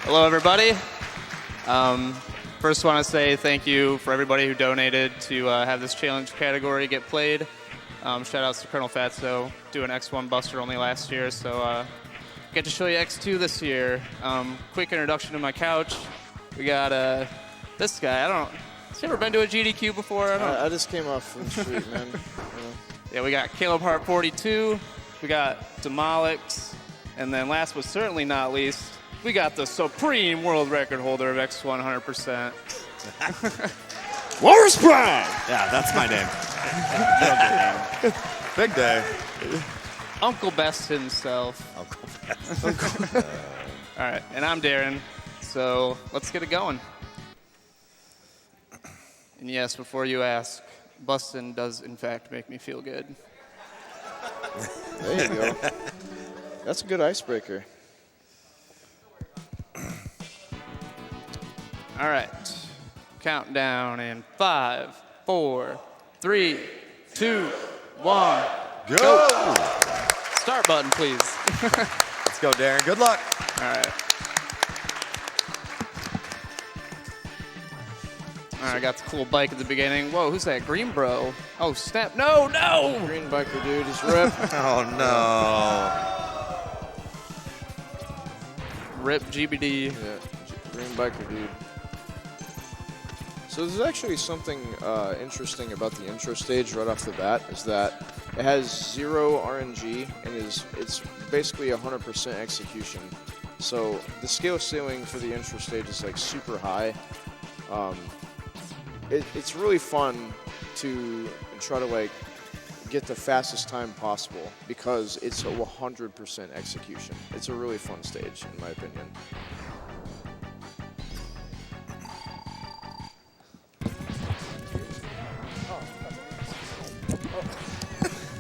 Hello, everybody. First, want to say thank you for everybody who donated to have this challenge category get played. Shout outs to Colonel Fatso doing X1 Buster only last year, so get to show you X2 this year. Quick introduction to my couch. We got this guy. Has he ever been to a GDQ before? I just came off from the street, man. Yeah, we got Caleb Hart 42. We got Demolix, and then last but certainly not least, we got the supreme world record holder of X1 100%. Walrus Prime! Yeah, that's my name. Big day. Uncle Best himself. Uncle Best. All right, and I'm Darren, so let's get it going. And yes, before you ask, bustin' does in fact make me feel good. There you go. That's a good icebreaker. All right, countdown in 5, 4, 3, 2, 1. Go! Start button, please. Let's go, Darren. Good luck. All right. All right, I got the cool bike at the beginning. Whoa, who's that? Green Bro. Oh, snap. No, no! Green biker dude is rip. Oh, no. Rip GBD. Yeah, green biker dude. So there's actually something interesting about the intro stage right off the bat, is that it has 0 RNG and it's basically 100% execution. So the scale ceiling for the intro stage is like super high. It's really fun to try to like get the fastest time possible because it's a 100% execution. It's a really fun stage in my opinion.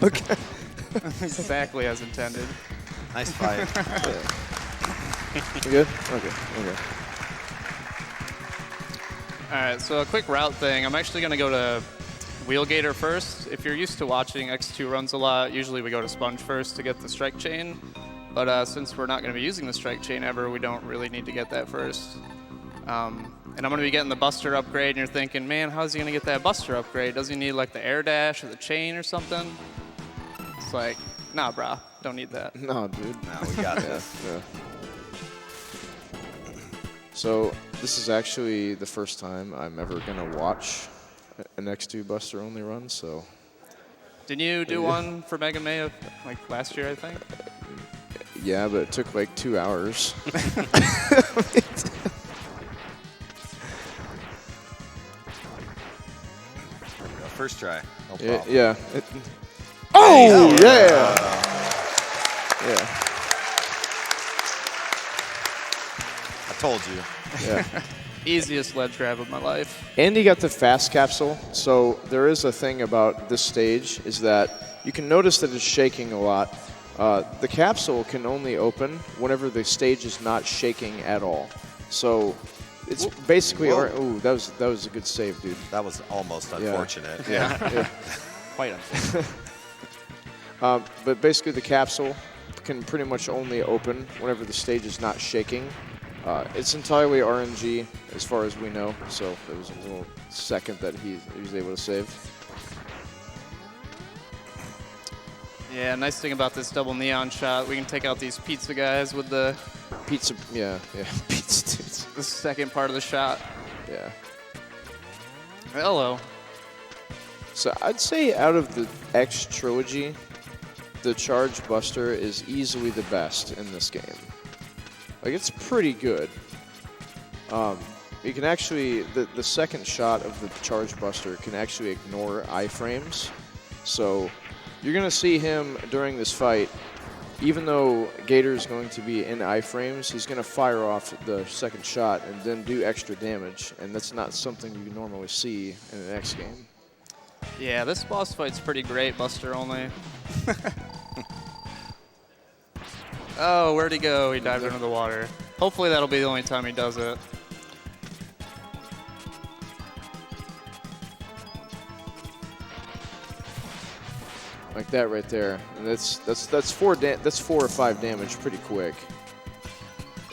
Okay. Exactly as intended. Nice fight. You good? Okay. All right, so a quick route thing. I'm actually going to go to Wheelgator first. If you're used to watching X2 runs a lot, usually we go to Sponge first to get the strike chain. But since we're not going to be using the strike chain ever, we don't really need to get that first. And I'm going to be getting the Buster upgrade, and you're thinking, man, how's he going to get that Buster upgrade? Does he need like the air dash or the chain or something? It's like, nah, brah, don't need that. No, dude. No, we got this. Yeah. So this is actually the first time I'm ever gonna watch an X2 Buster only run. So. Didn't you do one for Mega May like last year, I think? Yeah, but it took like 2 hours. First try. No problem. Yeah. Oh, yeah. Yeah. I told you. Yeah. Easiest ledge grab of my life. And you got the fast capsule. So there is a thing about this stage is that you can notice that it's shaking a lot. The capsule can only open whenever the stage is not shaking at all. So it's basically. Ooh, that was a good save, dude. That was almost unfortunate. Yeah. Quite unfortunate. But basically, the capsule can pretty much only open whenever the stage is not shaking. It's entirely RNG as far as we know, so there was a little second that he was able to save. Yeah, nice thing about this double neon shot, we can take out these pizza guys with the Pizza, yeah, pizza dudes. the second part of the shot. Yeah. Hello. So I'd say out of the X trilogy, the Charge Buster is easily the best in this game. Like, it's pretty good. You can actually, the second shot of the Charge Buster can actually ignore iframes. So you're going to see him during this fight, even though Gator's going to be in iframes, he's going to fire off the second shot and then do extra damage. And that's not something you normally see in an X game. Yeah, this boss fight's pretty great, Buster only. Oh, where'd he go? He dived under the water. Hopefully that'll be the only time he does it. like that right there. And that's 4 or 5 damage pretty quick.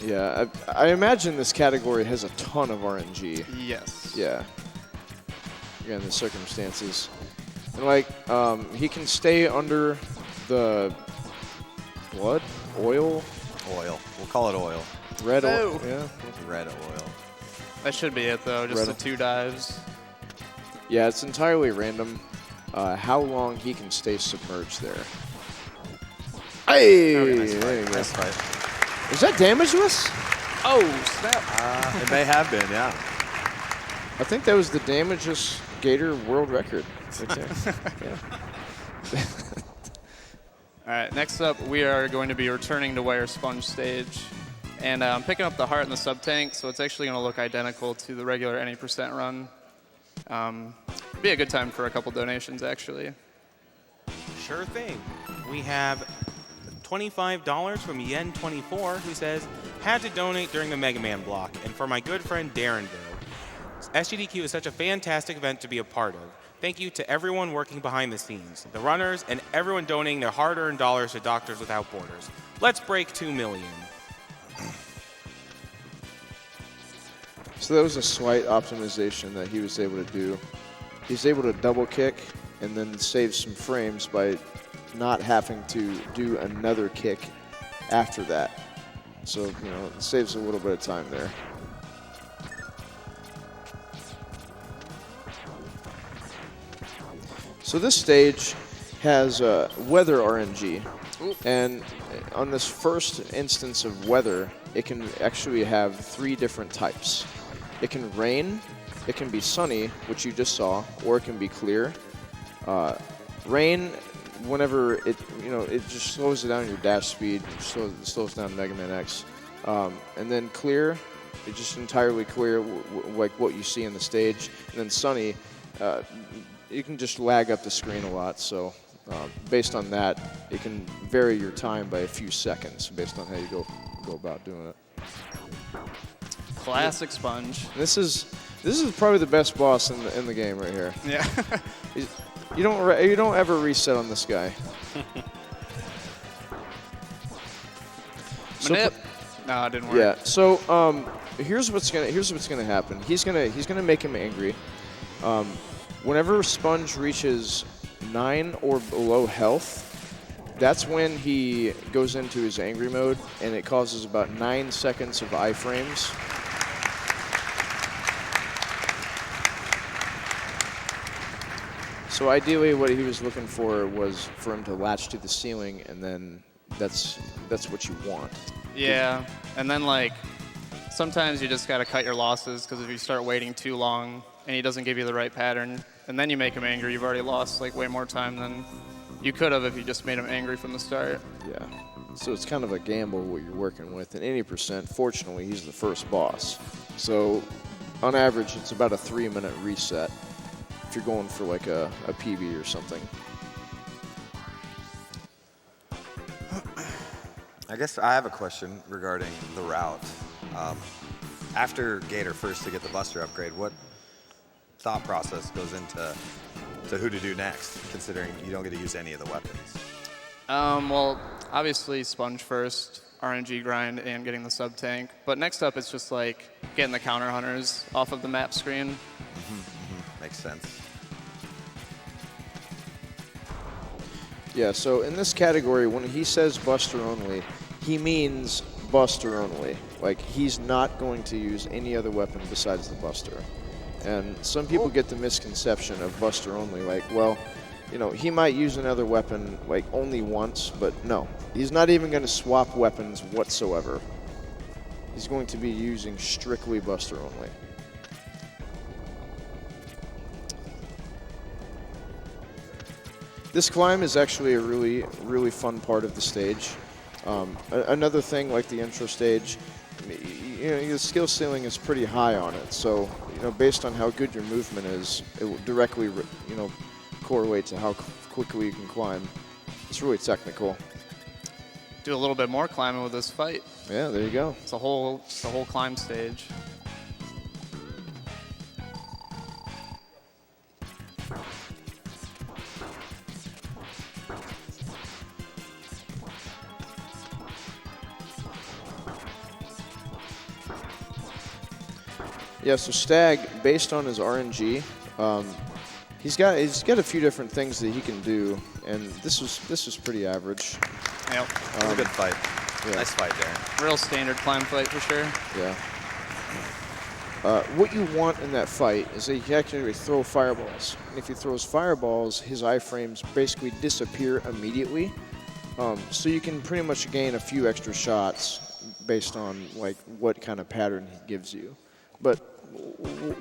Yeah, I imagine this category has a ton of RNG. Yes. Yeah. Again, the circumstances. And like, he can stay under the blood, oil. Oil. We'll call it oil. Red Oh. oil. Yeah. Red oil. That should be it, though. Just the 2 dives. Yeah, it's entirely random how long he can stay submerged there. Hey! Okay, nice There you go. Nice fight. Is that damageless? Oh, snap. It may have been, yeah. I think that was the damageless Gator world record right there. Yeah. All right, next up, we are going to be returning to Wire Sponge stage. And I'm picking up the heart and the sub-tank, so it's actually going to look identical to the regular any percent run. Be a good time for a couple donations, actually. Sure thing. We have $25 from Yen24, who says, had to donate during the Mega Man block, and for my good friend Darrenville. SGDQ is such a fantastic event to be a part of. Thank you to everyone working behind the scenes, the runners, and everyone donating their hard-earned dollars to Doctors Without Borders. Let's break 2 million. So that was a slight optimization that he was able to do. He's able to double kick and then save some frames by not having to do another kick after that. So, you know, it saves a little bit of time there. So this stage has weather RNG. And on this first instance of weather, it can actually have 3 different types. It can rain, it can be sunny, which you just saw, or it can be clear. Rain, whenever it just slows it down your dash speed, slows down Mega Man X. And then clear, it's just entirely clear, like what you see in the stage. And then sunny, you can just lag up the screen a lot. So based on that, it can vary your time by a few seconds based on how you go about doing it. Classic Sponge. This is probably the best boss in the game right here. Yeah. You don't ever reset on this guy. Manip. No, it didn't work. Yeah. So here's what's gonna happen. He's gonna make him angry. Whenever Sponge reaches 9 or below health, that's when he goes into his angry mode, and it causes about 9 seconds of iframes. So ideally, what he was looking for was for him to latch to the ceiling, and then that's what you want. Yeah, and then like sometimes you just gotta cut your losses, because if you start waiting too long and he doesn't give you the right pattern, and then you make him angry, you've already lost like way more time than you could have if you just made him angry from the start. Yeah. So it's kind of a gamble what you're working with. And 80%, fortunately, he's the first boss. So on average, it's about a 3-minute reset if you're going for like a PB or something. I guess I have a question regarding the route. After Gator first to get the Buster upgrade, what thought process goes into who to do next, considering you don't get to use any of the weapons? Well, obviously Sponge first, RNG grind, and getting the sub-tank. But next up, it's just like getting the counter hunters off of the map screen. Makes sense. Yeah, so in this category, when he says Buster only, he means Buster only. Like, he's not going to use any other weapon besides the Buster. And some people get the misconception of Buster only, like, well, you know, he might use another weapon, like, only once, but no. He's not even going to swap weapons whatsoever. He's going to be using strictly Buster only. This climb is actually a really, really fun part of the stage. Another thing, like the intro stage, you know, the skill ceiling is pretty high on it. So, you know, based on how good your movement is, it will directly, you know, correlate to how quickly you can climb. It's really technical. Do a little bit more climbing with this fight. Yeah, there you go. It's a whole climb stage. Yeah, so Stag, based on his RNG, he's got a few different things that he can do, and this was pretty average. Yep. It was a good fight. Yeah. Nice fight, Darren. Real standard climb fight for sure. Yeah. What you want in that fight is that he can actually throw fireballs. And if he throws fireballs, his iframes basically disappear immediately. So you can pretty much gain a few extra shots based on like what kind of pattern he gives you. But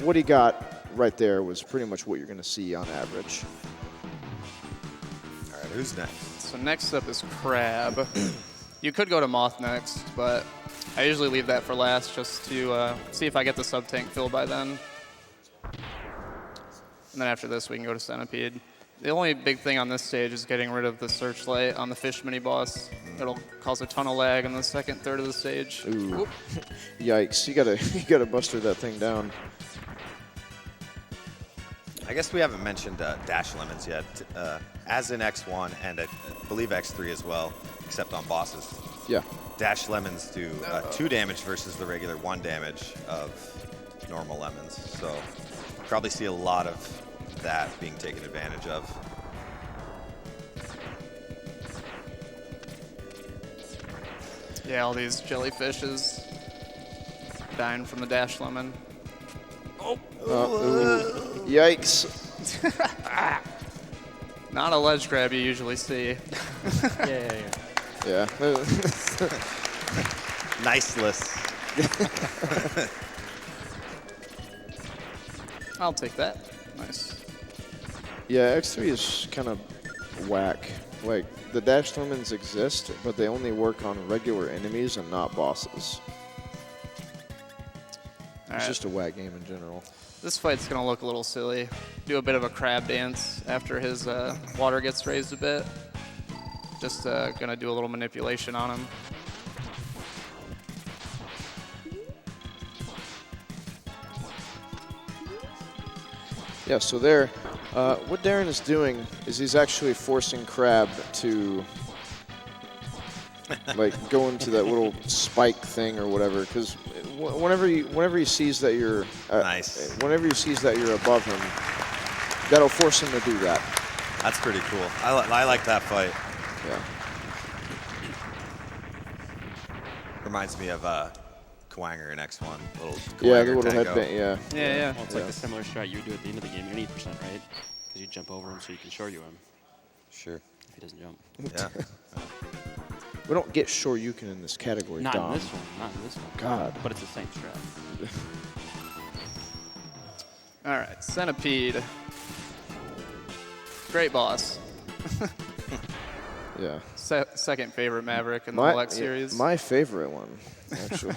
what he got right there was pretty much what you're going to see on average. All right, who's next? So next up is Crab. You could go to Moth next, but I usually leave that for last just to see if I get the sub-tank filled by then. And then after this, we can go to Centipede. The only big thing on this stage is getting rid of the searchlight on the fish mini-boss. It'll cause a ton of lag in the second third of the stage. Ooh. Whoop. Yikes, you gotta buster that thing down. I guess we haven't mentioned dash lemons yet. As in X1 and I believe X3 as well, except on bosses. Yeah. Dash lemons do 2 damage versus the regular 1 damage of normal lemons. So probably see a lot of that being taken advantage of. Yeah, all these jellyfishes dying from the dash lemon. Ooh. Yikes. Not a ledge grab you usually see. Yeah. Niceless. I'll take that. Nice. Yeah, X3 is kind of whack. Like, the dash lemons exist, but they only work on regular enemies and not bosses. It's just a whack game in general. This fight's going to look a little silly. Do a bit of a crab dance after his water gets raised a bit. Just going to do a little manipulation on him. Yeah, so there, what Darren is doing is he's actually forcing Crab to like go into that little spike thing or whatever, because whenever he sees that you're Nice. Whenever he sees that you're above him, that'll force him to do that. That's pretty cool. I like that fight. Yeah. Reminds me of Kwanger in X1. Little Yeah, the Kwanger little tango. headband. Yeah. Yeah. Well, it's like the similar strat you would do at the end of the game. You're 80%, right? Because you jump over him so you can shore you him Sure. if he doesn't jump. Yeah. We don't get Shoryuken in this category, Not Dom. in this one. Not in this one. God. But it's the same strat. All right, Centipede. Great boss. Yeah. Second favorite Maverick in the whole X series. My favorite one, actually.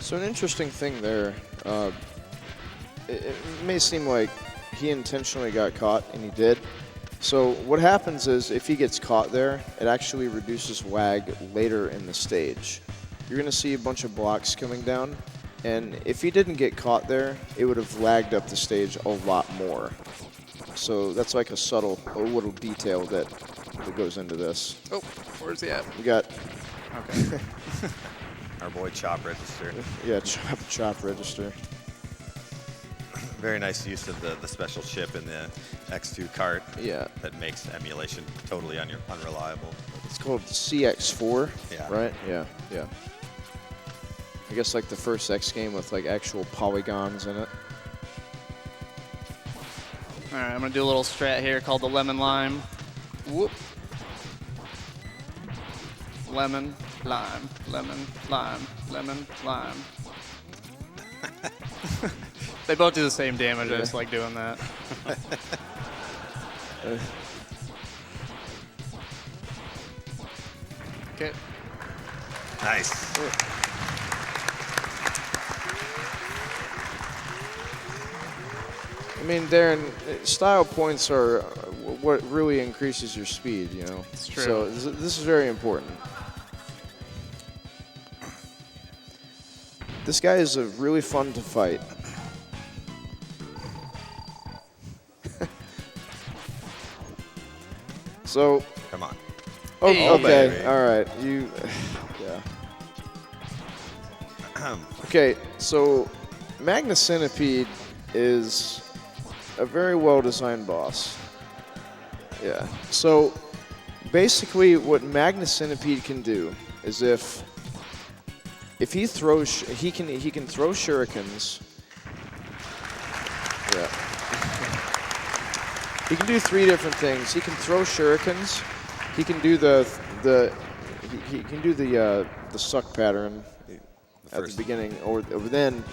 So an interesting thing there, it may seem like he intentionally got caught, and he did. So what happens is if he gets caught there, it actually reduces lag later in the stage. You're going to see a bunch of blocks coming down, and if he didn't get caught there, it would have lagged up the stage a lot more. So that's like a subtle, a little detail that goes into this. Oh, where's he at? We got, Okay. Our boy Chop Register. yeah, chop register. Very nice use of the special chip in the X2 cart. Yeah. That makes emulation totally unreliable. It's called CX4, Yeah. right? Yeah. I guess like the first X game with like actual polygons in it. All right, I'm going to do a little strat here called the lemon lime. Whoop. Lemon, lime, lemon, lime, lemon, lime. They both do the same damage. I just like doing that. Okay. Nice. I mean, Darren, style points are what really increases your speed, you know? It's true. So this is very important. This guy is really fun to fight. So, Come on. oh, Hey. okay, baby. all right. You, yeah. Okay, so Magnus Centipede is a very well-designed boss. Yeah. So basically, what Magnus Centipede can do is if he throws, he can throw shurikens. Yeah. He can do 3 different things. He can throw shurikens. He can do the suck pattern at the beginning, or then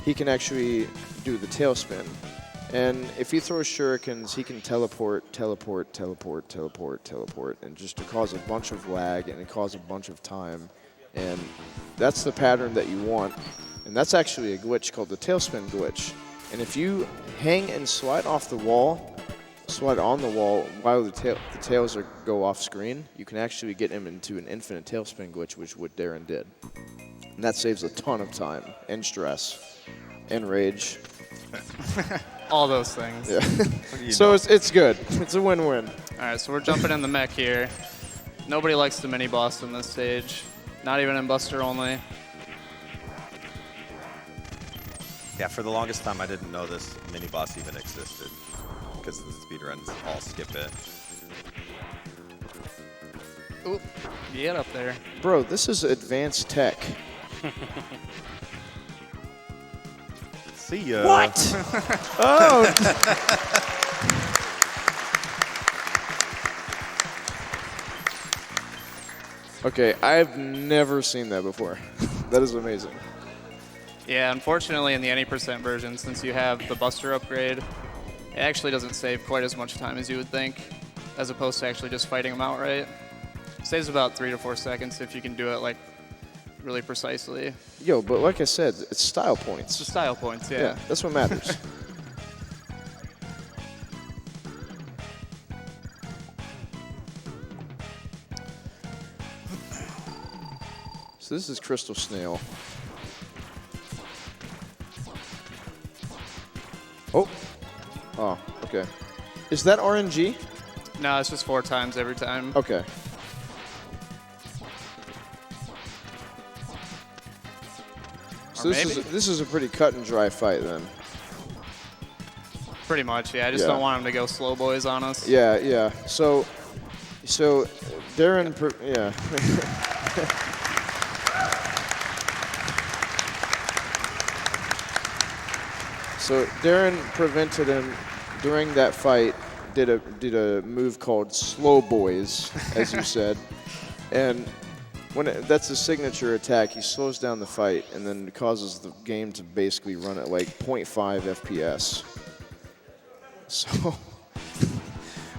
he can actually do the tailspin. And if he throws shurikens, he can teleport, and just to cause a bunch of lag and cause a bunch of time. And that's the pattern that you want. And that's actually a glitch called the Tailspin Glitch. And if you hang and slide off the wall, slide on the wall while the tails go off screen, you can actually get him into an infinite tailspin glitch, which is what Darren did. And that saves a ton of time and stress and rage. All those things. Yeah. So it's good. It's a win-win. All right, so we're jumping in the mech here. Nobody likes the mini boss in this stage. Not even in Buster only. Yeah, for the longest time, I didn't know this mini boss even existed because the speedruns all skip it. Oop, get up there. Bro, this is advanced tech. See ya. What? Oh. Okay, I've never seen that before. That is amazing. Yeah, unfortunately in the any % version, since you have the Buster upgrade, it actually doesn't save quite as much time as you would think, as opposed to actually just fighting them outright. It saves about 3 to 4 seconds if you can do it like really precisely. Yo, but like I said, it's style points. It's the style points, yeah. Yeah, that's what matters. So this is Crystal Snail. Oh. Oh, okay. Is that RNG? No, it's just 4 times every time. Okay. So this is a pretty cut and dry fight then. Pretty much, yeah. I just Yeah. don't want him to go slow boys on us. Yeah, yeah. So Darren, yeah. So Darren prevented him during that fight. Did a move called slow boys, as you said, and that's a signature attack. He slows down the fight and then causes the game to basically run at like 0.5 FPS.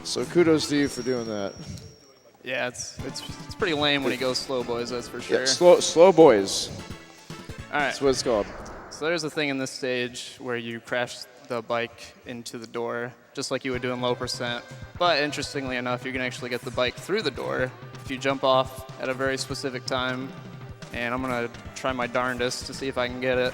So kudos to you for doing that. Yeah, it's pretty lame when he goes slow boys, that's for sure. Yeah, slow boys. All right. That's what it's called. So there's a thing in this stage where you crash the bike into the door, just like you would do in low %. But interestingly enough, you can actually get the bike through the door if you jump off at a very specific time. And I'm gonna try my darndest to see if I can get it.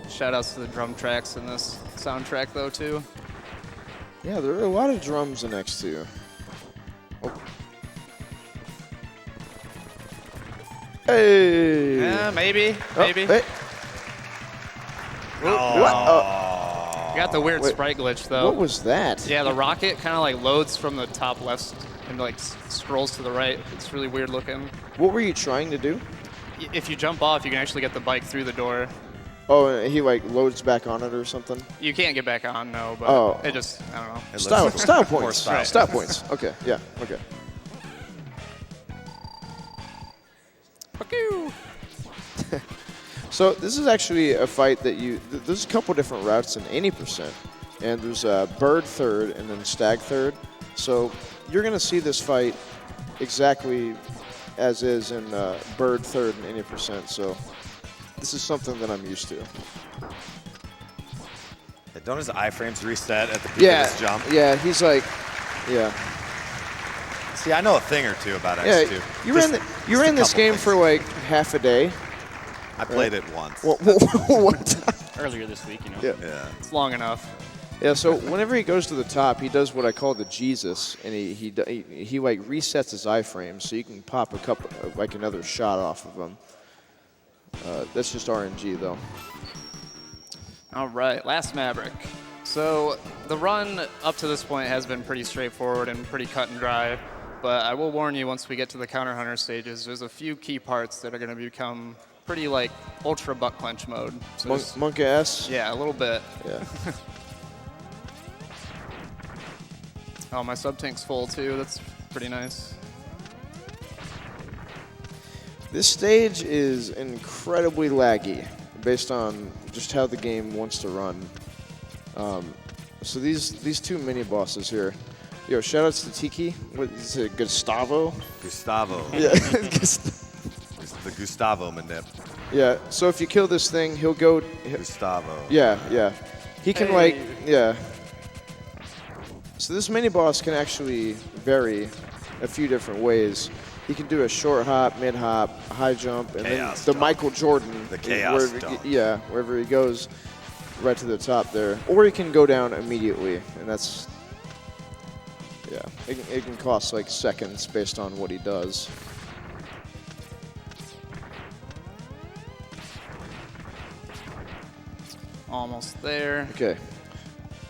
Shoutouts to the drum tracks in this soundtrack, though, too. Yeah, there are a lot of drums in X2. Oh. Hey! Yeah, maybe. Oh, hey. Oh. You got the weird Wait, sprite glitch, though. What was that? Yeah, the rocket kind of like loads from the top left and like scrolls to the right. It's really weird looking. What were you trying to do? If you jump off, you can actually get the bike through the door. Oh, and he like loads back on it or something? You can't get back on, no, but Oh. it just, I don't know. It Style looks points. more style. Style points. Okay, yeah, okay. Fuck you! So this is actually a fight that there's a couple different routes in any %. And there's bird third and then stag third. So you're going to see this fight exactly as is in bird third and any %. So this is something that I'm used to. Don't his iframes reset at the peak of his jump? Yeah, he's like, yeah. See, I know a thing or two about Yeah, X2. you ran this couple game things. for like half a day. I played it once. What? Earlier this week, you know. Yeah. Yeah. It's long enough. Yeah, so whenever he goes to the top, he does what I call the Jesus, and he like resets his iframe, so you can pop a couple, like another shot off of him. That's just RNG though. All right, last Maverick. So the run up to this point has been pretty straightforward and pretty cut and dry, but I will warn you once we get to the counter hunter stages, there's a few key parts that are going to become pretty like ultra butt clench mode. So Monk ass. yeah, a little bit. Yeah. Oh, my sub tank's full too. That's pretty nice. This stage is incredibly laggy based on just how the game wants to run. So these two mini bosses here. Yo, shout outs to Tiki. What is it, Gustavo? Gustavo. Yeah. The Gustavo manip. Yeah. So if you kill this thing, he'll go. Gustavo. Yeah. He can like, yeah. So this mini boss can actually vary a few different ways. He can do a short hop, mid hop, high jump, and Chaos then the jump. Michael Jordan. The chaos wherever, jump. Yeah, wherever he goes, right to the top there. Or he can go down immediately, and that's, yeah, it can cost like seconds based on what he does. Almost there. Okay.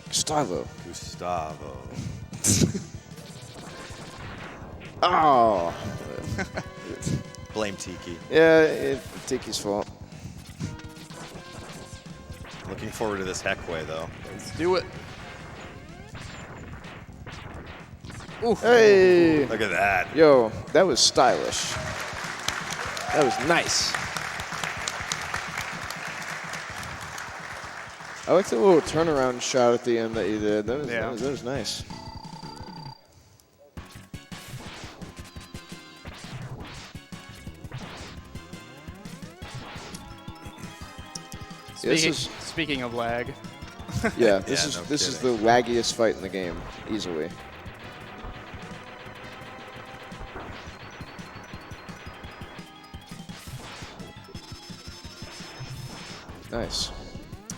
Gustavo. Gustavo. Oh. Blame Tiki. Yeah, it's Tiki's fault. Looking forward to this Heckway, though. Let's do it. Hey. Look at that. Yo, that was stylish. That was nice. I like the little turnaround shot at the end that you did. That was nice. Speaking of lag, Yeah, this Yeah, is no the laggiest fight in the game, easily. Nice.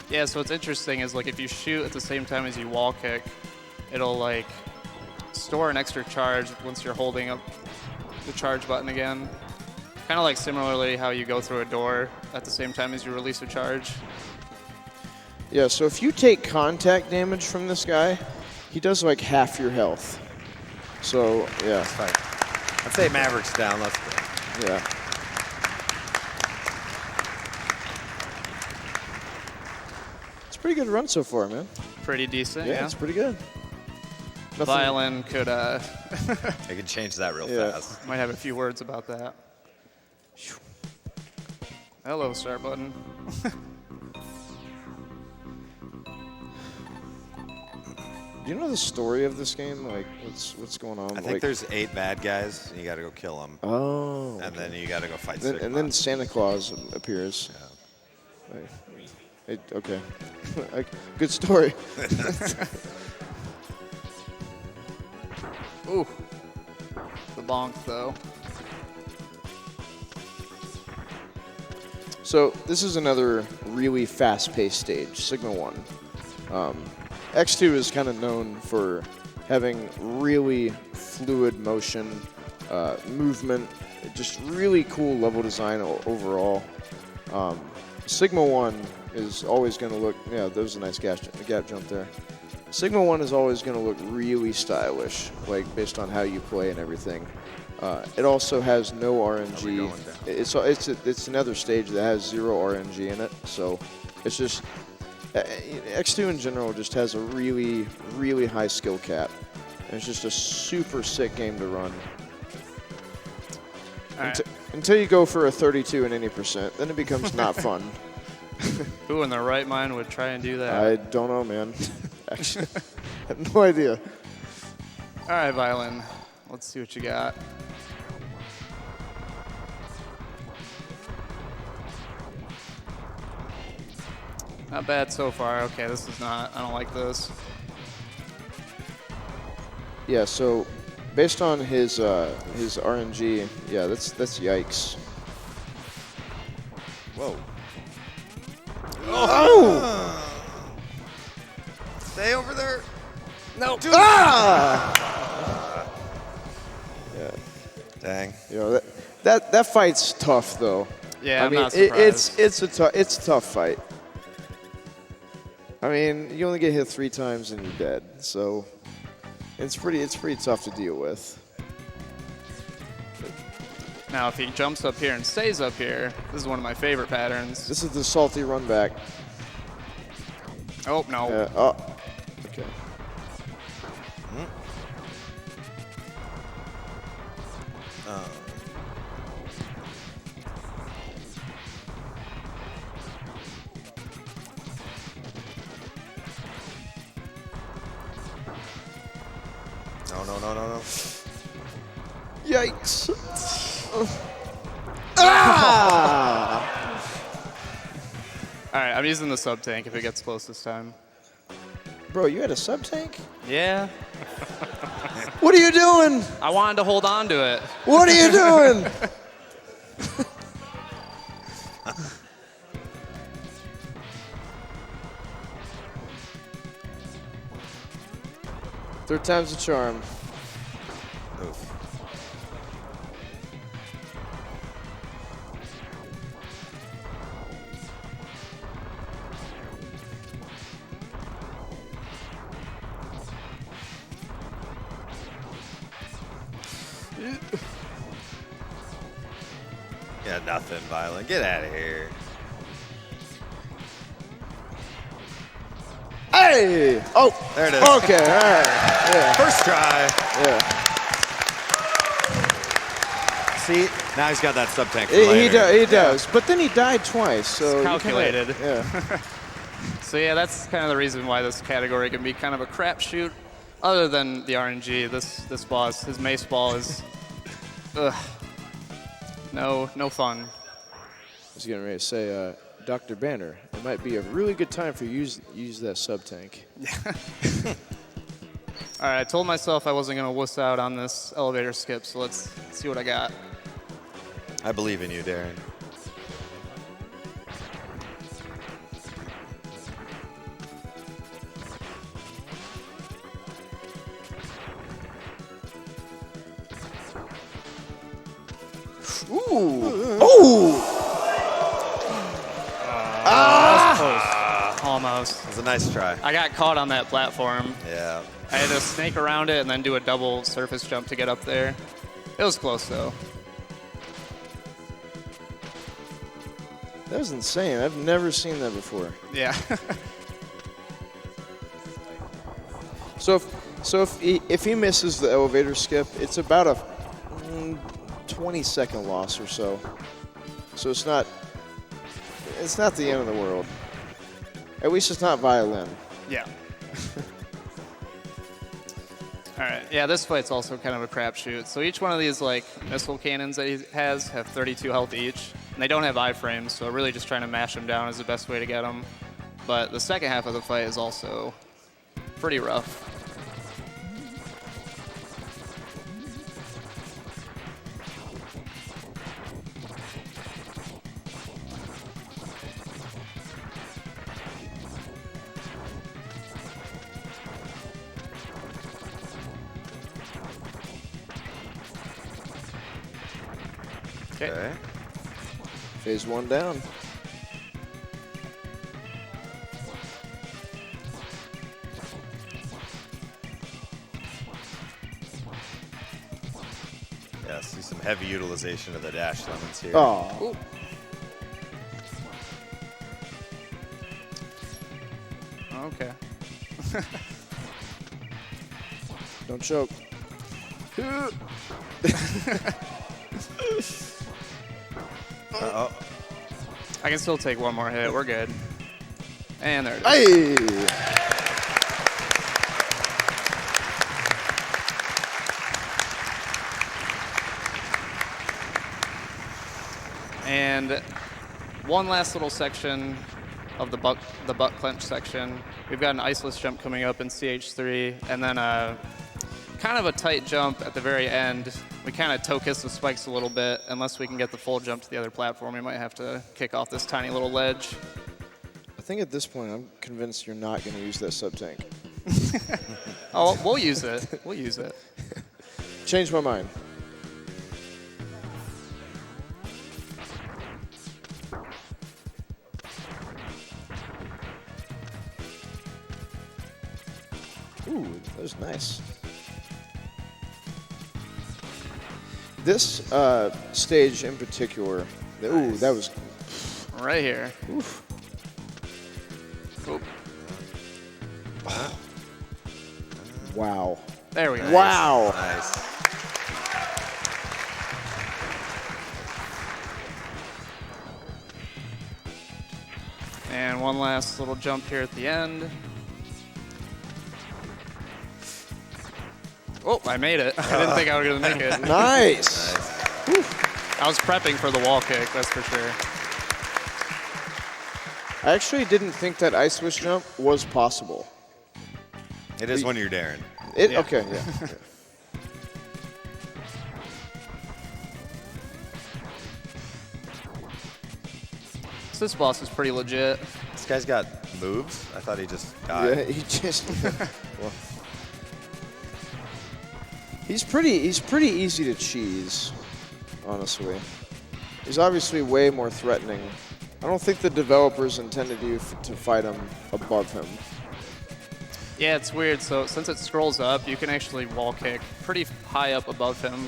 yeah, so what's interesting is like if you shoot at the same time as you wall kick, it'll like store an extra charge once you're holding up the charge button again. Kind of like similarly how you go through a door at the same time as you release a charge. Yeah, so if you take contact damage from this guy, he does like half your health. So, yeah, Fight. I'd say Maverick's down. Let's go. yeah. It's a pretty good run so far, man. Pretty decent, Yeah, yeah. it's pretty good. Nothing- Violin could I can change that real Yeah. fast. might have a few words about that. Hello, start button. Do you know the story of this game? Like, what's going on? I think like, there's 8 bad guys, and you got to go kill them. Oh. And then you got to go fight Then, Sigma. and then Santa Claus appears. Okay. Good story. Ooh. The bonk, though. So this is another really fast-paced stage, Sigma 1. X2 is kind of known for having really fluid motion, movement, just really cool level design overall. Sigma 1 is always going to look, yeah, that was a nice gap jump there. Sigma 1 is always going to look really stylish, like based on how you play and everything. It also has no RNG. It's another stage that has 0 RNG in it, so it's just X2 in general just has a really, really high skill cap, and it's just a super sick game to run. All right. Until you go for a 32 in any percent, then it becomes not fun. Who in their right mind would try and do that? I don't know, man. Actually, I have no idea. All right, Violin. Let's see what you got. Not bad so far. Okay, this is not. I don't like this. Yeah, so based on his RNG, yeah, that's yikes. Whoa. Oh! Stay over there. No. Ah! Yeah. Dang. You know that fight's tough though. Yeah, I I'm mean, not surprised. it's a tough fight. I mean, you only get hit 3 times and you're dead, so it's pretty tough to deal with. Now, if he jumps up here and stays up here, this is one of my favorite patterns. This is the salty run back. Oh, no. Oh, okay. No. Yikes. Ah! All right, I'm using the sub tank if it gets close this time. Bro, you had a sub tank? Yeah. What are you doing? I wanted to hold on to it. What are you doing? Third time's a charm. Oof. Yeah, nothing violent. Get out of here. Hey! Oh, There it is. okay, all right. Yeah, First try. yeah. See, now he's got that sub tank. He does, but then he died twice, so you calculated. yeah. So yeah, that's kind of the reason why this category can be kind of a crapshoot. Other than the RNG, this boss, his mace ball is, no fun. I was getting ready to say, Dr. Banner, it might be a really good time for you to use that sub tank. All right, I told myself I wasn't gonna wuss out on this elevator skip, so let's see what I got. I believe in you, Darren. Ooh! Ooh! Almost. It was a nice try. I got caught on that platform. Yeah. I had to snake around it and then do a double surface jump to get up there. It was close though. That was insane. I've never seen that before. Yeah. So if he misses the elevator skip, it's about a 20-second loss or so. So it's not the end of the world. At least it's not violin. Yeah. All right. Yeah, this fight's also kind of a crapshoot. So each one of these like missile cannons that he has have 32 health each, and they don't have iframes. So really just trying to mash them down is the best way to get them. But the second half of the fight is also pretty rough. Okay. Phase 1 down. Yeah, see some heavy utilization of the dash lemons here. Oh. Okay. Don't choke. Uh-oh. I can still take one more hit. We're good. And there it is. Hey! And one last little section of the butt clench section. We've got an iceless jump coming up in CH3, and then a kind of a tight jump at the very end. We kind of toe kiss the spikes a little bit. Unless we can get the full jump to the other platform, we might have to kick off this tiny little ledge. I think at this point, I'm convinced you're not going to use that sub-tank. Oh, we'll use it. We'll use it. Changed my mind. Ooh, that was nice. This stage in particular, ooh, that was Right here. oof. Oop. Wow. There we go. Wow. Nice. And one last little jump here at the end. Oh, I made it. I didn't think I was going to make it. Nice. I was prepping for the wall kick, that's for sure. I actually didn't think that ice switch jump was possible. It is when you're Darren. It Yeah. okay, yeah. Yeah. So this boss is pretty legit. This guy's got moves. I thought he just died. Yeah, he just. Well, he's pretty easy to cheese, honestly. He's obviously way more threatening. I don't think the developers intended you to fight him above him. Yeah, it's weird. So since it scrolls up, you can actually wall kick pretty high up above him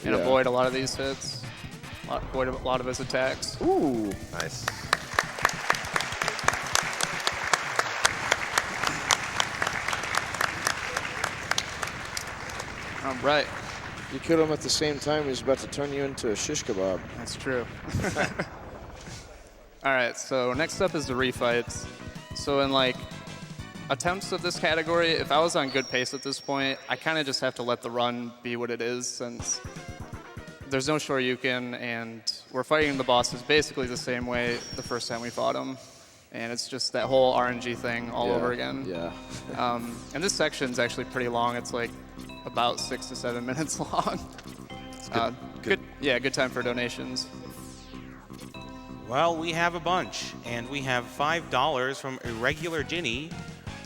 and Yeah. avoid a lot of these hits. Avoid a lot of his attacks. Ooh. Nice. All right. You killed him at the same time he was about to turn you into a shish kebab. That's true. All right, so next up is the refights. So in like attempts of this category, if I was on good pace at this point, I kind of just have to let the run be what it is since there's no Shoryuken and we're fighting the bosses basically the same way the first time we fought him. And it's just that whole RNG thing all Yeah, over again. Yeah. And this section's actually pretty long. It's like about 6 to 7 minutes long. Good time for donations. Well, we have a bunch, and we have $5 from Irregular Ginny,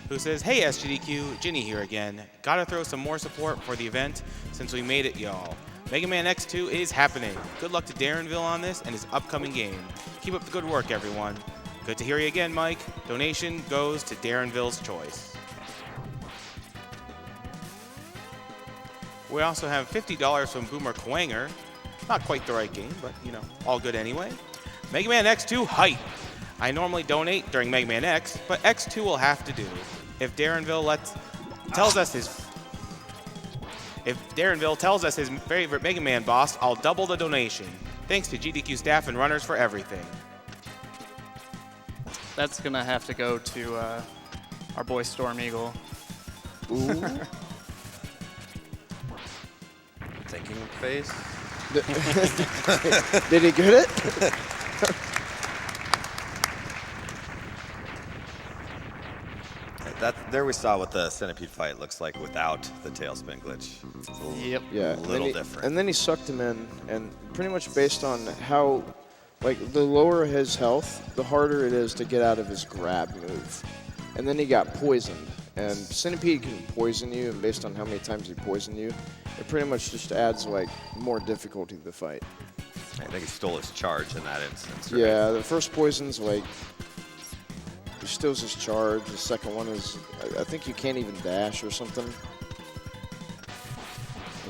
who says, "Hey SGDQ, Ginny here again. Gotta throw some more support for the event since we made it, y'all. Mega Man X2 is happening. Good luck to Darrenville on this and his upcoming game. Keep up the good work, everyone. Good to hear you again, Mike. Donation goes to Darrenville's choice." We also have $50 from Boomer Kwanger. Not quite the right game, but, you know, all good anyway. Mega Man X2 hype. I normally donate during Mega Man X, but X2 will have to do. If Darrenville tells us his favorite Mega Man boss, I'll double the donation. Thanks to GDQ staff and runners for everything. That's gonna have to go to our boy Storm Eagle. Ooh. Thinking face. Did he get it? There we saw what the Centipede Fight looks like without the Tailspin Glitch. It's a Yep. Yeah. little different. And then he sucked him in, and pretty much based on how, like, the lower his health, the harder it is to get out of his grab move. And then he got poisoned. And Centipede can poison you, and based on how many times he poisoned you, it pretty much just adds, like, more difficulty to the fight. I think he stole his charge in that instance. Right? Yeah, the first poison's, like, he steals his charge. The second one is, I think you can't even dash or something. And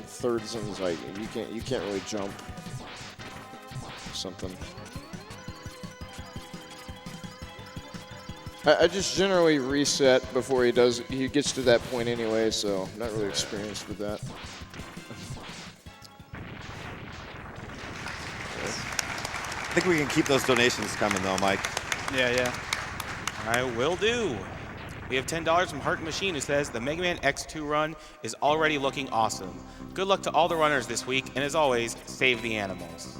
third one's like, you can't really jump. Something. I just generally reset before he gets to that point anyway, so I'm not really experienced with that. I think we can keep those donations coming though, Mike. Yeah. I will do. We have $10 from Heart Machine, who says the Mega Man X2 run is already looking awesome. Good luck to all the runners this week, and as always, save the animals.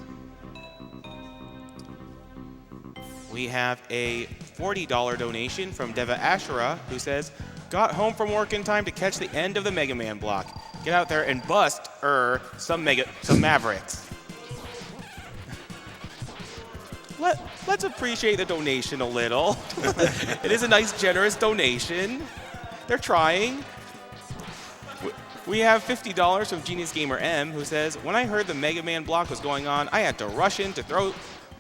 We have a $40 donation from Deva Ashura, who says, got home from work in time to catch the end of the Mega Man block. Get out there and bust some Mavericks. Let's appreciate the donation a little. It is a nice, generous donation. They're trying. We have $50 from Genius Gamer M, who says, when I heard the Mega Man block was going on, I had to rush in to throw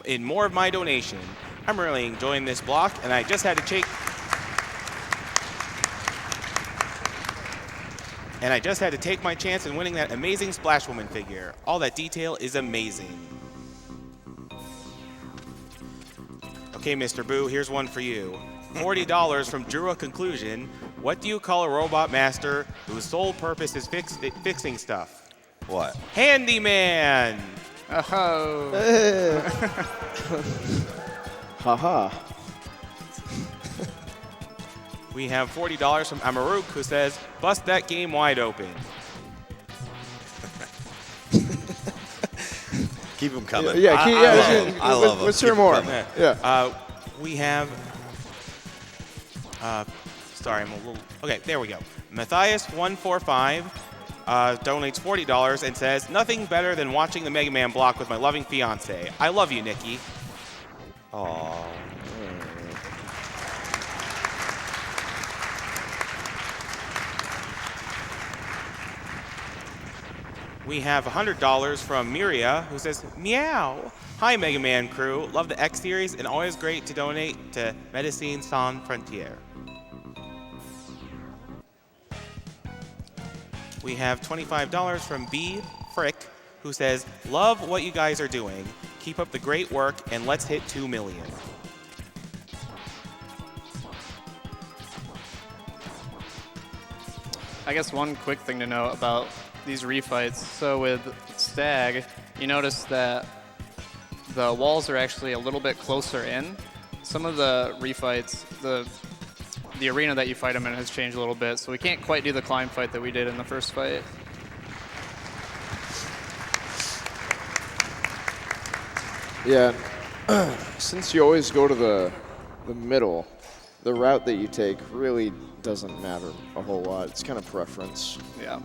in more of my donation. I'm really enjoying this block, and I just had to take my chance in winning that amazing Splash Woman figure. All that detail is amazing. Okay, Mr. Boo, here's one for you. $40 from Drew a Conclusion. What do you call a robot master whose sole purpose is fixing stuff? What? Handyman! Oh. Haha. We have $40 from Amaruk, who says, bust that game wide open. Keep them coming. Yeah, I love them. Let's hear more. Yeah. We have, sorry, I'm a little, okay, there we go. Matthias145 donates $40 and says, nothing better than watching the Mega Man block with my loving fiance. I love you, Nikki. Aww. We have $100 from Miria, who says, meow. Hi, Mega Man crew. Love the X series and always great to donate to Medicine Sans Frontières. We have $25 from B. Frick, who says, love what you guys are doing. Keep up the great work and let's hit 2 million. I guess one quick thing to note about these refights. So with Stag, you notice that the walls are actually a little bit closer in. Some of the refights, the arena that you fight them in has changed a little bit, so we can't quite do the climb fight that we did in the first fight. Yeah. Since you always go to the middle, the route that you take really doesn't matter a whole lot. It's kind of preference. Yeah.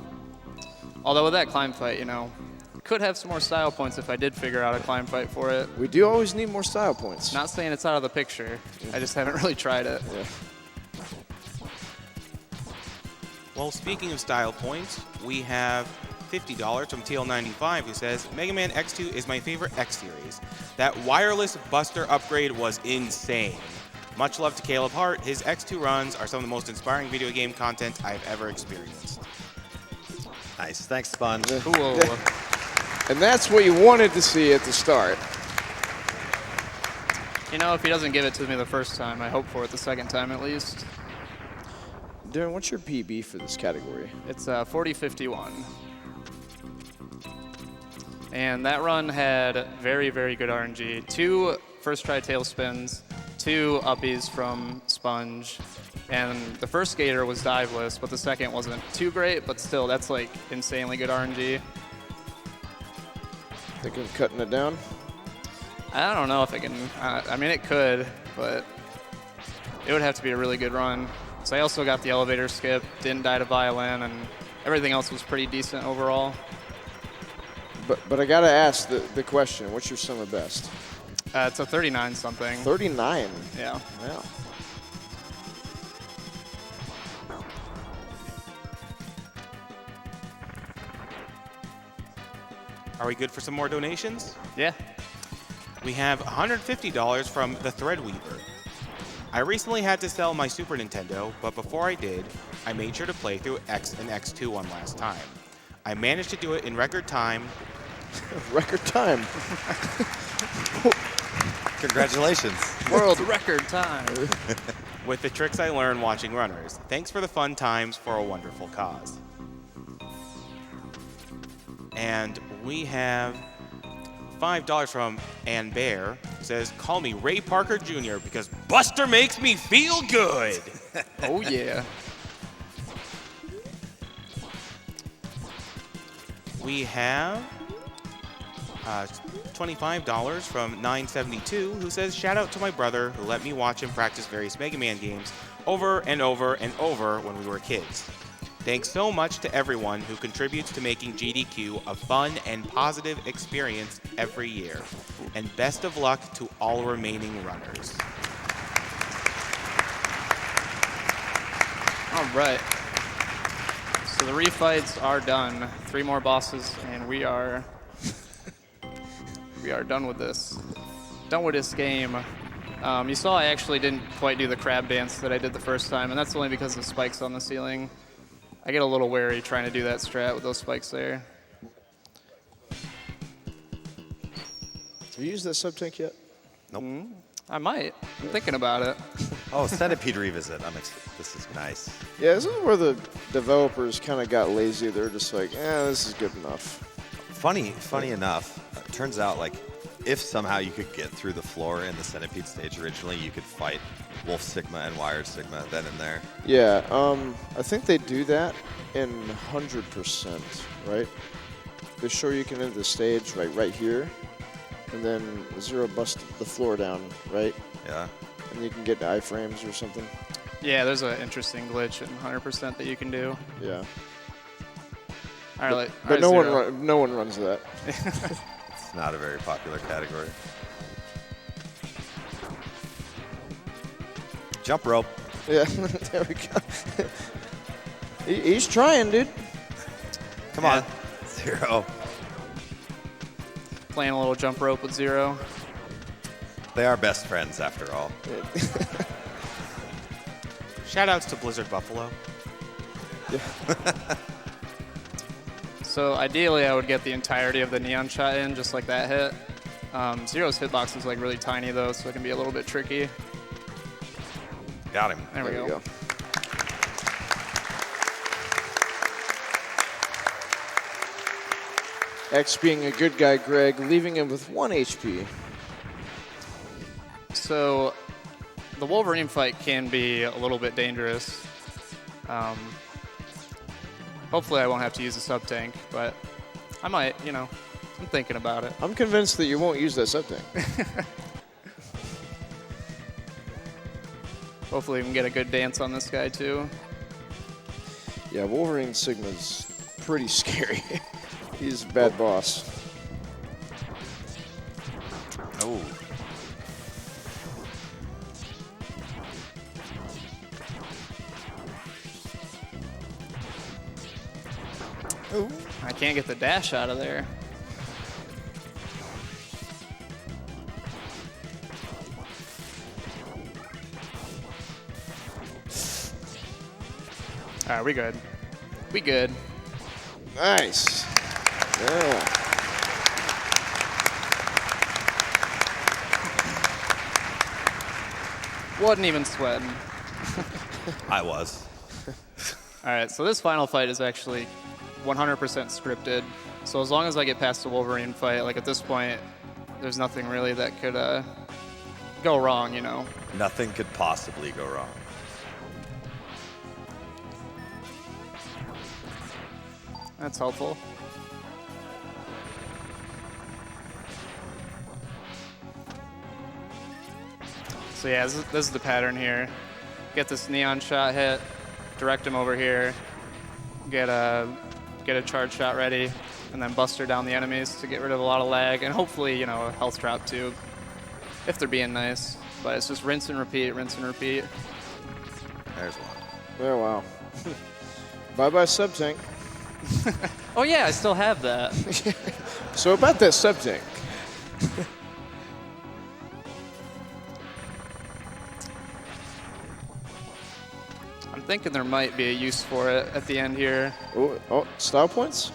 Although with that climb fight, you know, could have some more style points if I did figure out a climb fight for it. We do always need more style points. Not saying it's out of the picture. I just haven't really tried it. Yeah. Well, speaking of style points, we have $50 from TL95, who says, Mega Man X2 is my favorite X series. That wireless buster upgrade was insane. Much love to Caleb Hart. His X2 runs are some of the most inspiring video game content I've ever experienced. Nice. Thanks, Sponge. Cool. And that's what you wanted to see at the start. You know, if he doesn't give it to me the first time, I hope for it the second time at least. Darren, what's your PB for this category? It's 4051. And that run had very, very good RNG. 2 first try tailspins, 2 uppies from Sponge, and the first skater was diveless, but the second wasn't too great, but still, that's like insanely good RNG. Think of cutting it down? I don't know if I can, I mean, it could, but it would have to be a really good run. So I also got the elevator skip, didn't die to violin, and everything else was pretty decent overall. But I gotta ask the question, what's your summer best? It's a 39 something. 39? Yeah. Yeah. Are we good for some more donations? Yeah. We have $150 from the Threadweaver. I recently had to sell my Super Nintendo, but before I did, I made sure to play through X and X2 one last time. I managed to do it in record time. Record time. Congratulations. World record time. With the tricks I learned watching runners. Thanks for the fun times for a wonderful cause. And we have $5 from Ann Bear, who says, call me Ray Parker Jr. because Buster makes me feel good. Oh, yeah. We have $25 from 972, who says, shout out to my brother who let me watch him practice various Mega Man games over and over and over when we were kids. Thanks so much to everyone who contributes to making GDQ a fun and positive experience every year. And best of luck to all remaining runners. All right. So the refights are done. 3 more bosses, and we are done with this. Done with this game. You saw I actually didn't quite do the crab dance that I did the first time, and that's only because of the spikes on the ceiling. I get a little wary trying to do that strat with those spikes there. Have you used that sub-tank yet? Nope. I might. I'm thinking about it. Oh, Centipede Revisit. This is nice. Yeah, this is where the developers kind of got lazy. They're just like, this is good enough. Funny enough, it turns out like if somehow you could get through the floor in the Centipede stage originally, you could fight Wolf Sigma and Wired Sigma then and there. Yeah, I think they do that in 100%, right? They show you can enter the stage right here, and then Zero bust the floor down, right? Yeah. And you can get iframes or something. Yeah, there's an interesting glitch in 100% that you can do. Yeah. All right, But no one runs that. It's not a very popular category. Jump rope. Yeah, there we go. He's trying, dude. Come on. Zero. Playing a little jump rope with Zero. They are best friends after all. Shoutouts to Blizzard Buffalo. So ideally, I would get the entirety of the neon shot in, just like that hit. Zero's hitbox is like really tiny though, so it can be a little bit tricky. Got him. There we go. X being a good guy, Greg, leaving him with 1 HP. So the Wolverine fight can be a little bit dangerous. Hopefully I won't have to use a sub-tank, but I might, I'm thinking about it. I'm convinced that you won't use that sub-tank. Hopefully we can get a good dance on this guy too. Yeah, Wolverine Sigma's pretty scary. He's a bad boss. Oh. Ooh. I can't get the dash out of there. All right, we good. We good. Nice. Yeah. Wasn't even sweating. I was. All right, so this final fight is actually 100% scripted. So as long as I get past the Wolverine fight, like at this point, there's nothing really that could go wrong, Nothing could possibly go wrong. That's helpful. So yeah, this is the pattern here. Get this neon shot hit, direct him over here, get a charge shot ready, and then buster down the enemies to get rid of a lot of lag, and hopefully, a health drop too, if they're being nice. But it's just rinse and repeat, rinse and repeat. There's one. Oh, wow. Bye-bye sub-tank. Oh yeah, I still have that. So about that sub-tank. I'm thinking there might be a use for it at the end here. Oh, style points?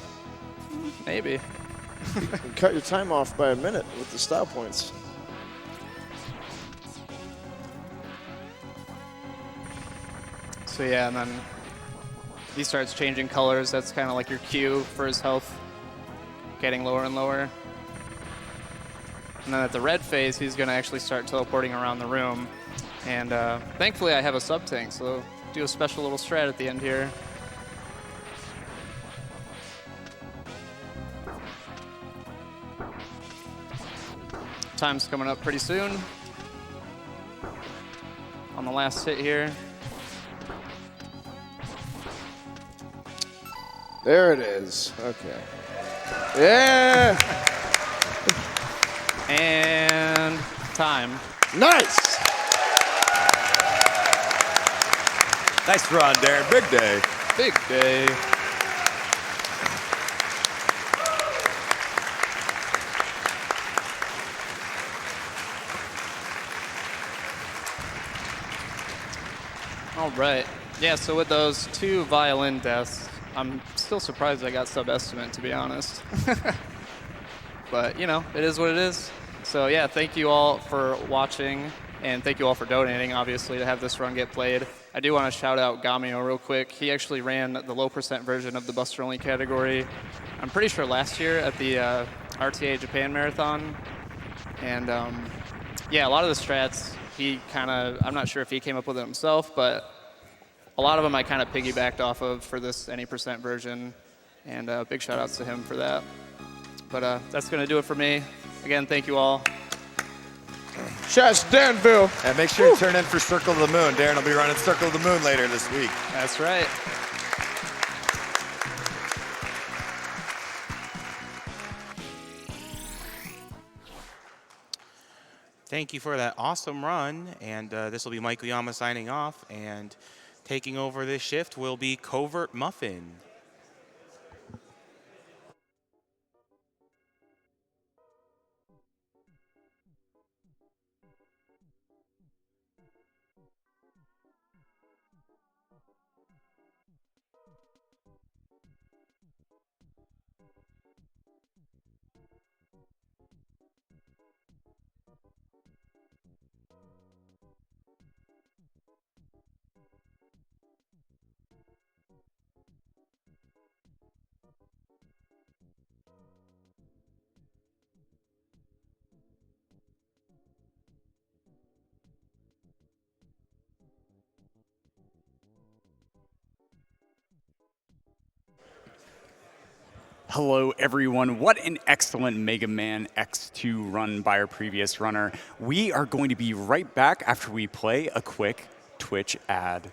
Maybe. You can cut your time off by a minute with the style points. So yeah, and then he starts changing colors. That's kind of like your cue for his health getting lower and lower. And then at the red phase, he's going to actually start teleporting around the room. And thankfully, I have a sub-tank, so do a special little strat at the end here. Time's coming up pretty soon. On the last hit here. There it is. Okay. Yeah. And time. Nice. Nice run, Darren. Big day. Big day. All right. Yeah, so with those 2 violin deaths, I'm still surprised I got sub-estimate, to be honest. But, you know, it is what it is. So, yeah, thank you all for watching, and thank you all for donating, obviously, to have this run get played. I do want to shout out Gamio real quick. He actually ran the low percent version of the Buster-only category, I'm pretty sure last year at the RTA Japan Marathon. And, yeah, a lot of the strats, I'm not sure if he came up with it himself, but a lot of them I kind of piggybacked off of for this any percent version, and big shout outs to him for that. But that's going to do it for me. Again, thank you all. Shouts to Danville. And make sure you turn in for Circle of the Moon. Darren will be running Circle of the Moon later this week. That's right. Thank you for that awesome run. And this will be Mike Uyama signing off. And taking over this shift will be Covert Muffin. Hello, everyone. What an excellent Mega Man X2 run by our previous runner. We are going to be right back after we play a quick Twitch ad.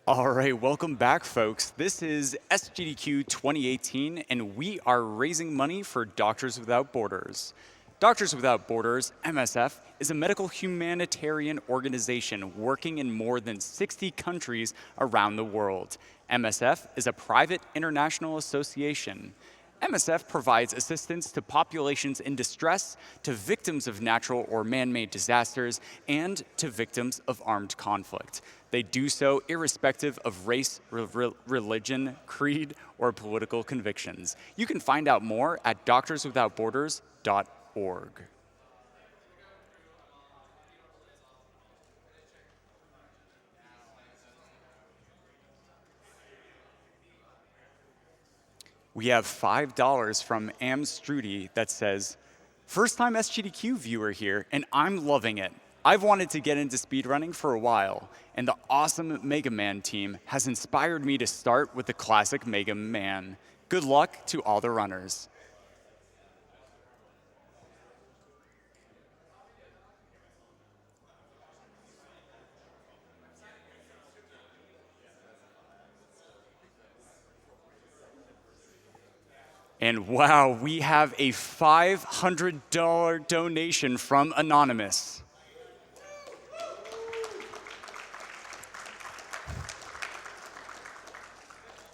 All right, welcome back, folks. This is SGDQ 2018, and we are raising money for Doctors Without Borders. Doctors Without Borders, MSF, is a medical humanitarian organization working in more than 60 countries around the world. MSF is a private international association. MSF provides assistance to populations in distress, to victims of natural or man-made disasters, and to victims of armed conflict. They do so irrespective of race, religion, creed, or political convictions. You can find out more at doctorswithoutborders.org. We have $5 from Amstrudy that says, first time SGDQ viewer here, and I'm loving it. I've wanted to get into speedrunning for a while, and the awesome Mega Man team has inspired me to start with the classic Mega Man. Good luck to all the runners. And wow, we have a $500 donation from Anonymous.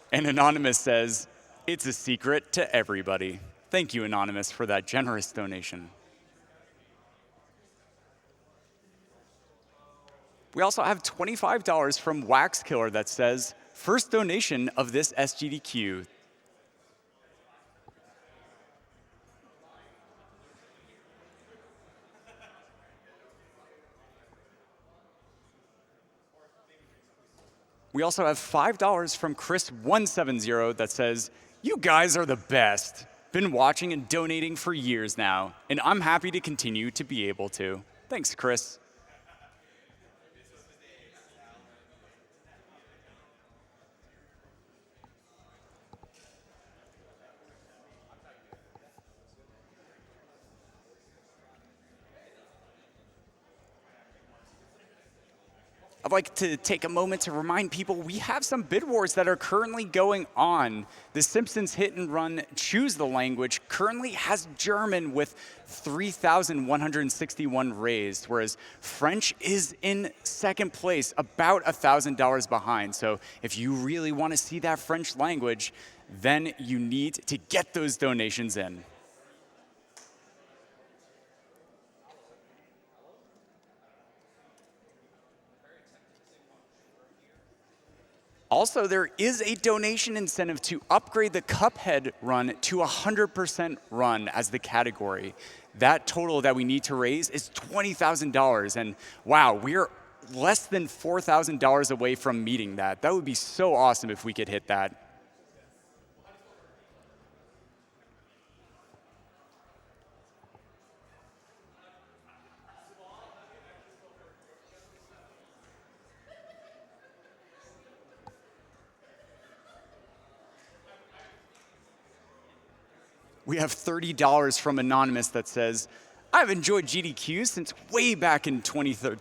And Anonymous says, "It's a secret to everybody." Thank you, Anonymous, for that generous donation. We also have $25 from Wax Killer that says, "First donation of this SGDQ." We also have $5 from Chris170 that says, "You guys are the best. Been watching and donating for years now, and I'm happy to continue to be able to." Thanks, Chris. I'd like to take a moment to remind people we have some bid wars that are currently going on. The Simpsons Hit and Run Choose the Language currently has German with 3,161 raised, whereas French is in second place, about $1,000 behind. So if you really want to see that French language, then you need to get those donations in. Also, there is a donation incentive to upgrade the Cuphead run to 100% run as the category. That total that we need to raise is $20,000. And wow, we're less than $4,000 away from meeting that. That would be so awesome if we could hit that. We have $30 from Anonymous that says, "I've enjoyed GDQ since way back in 2013.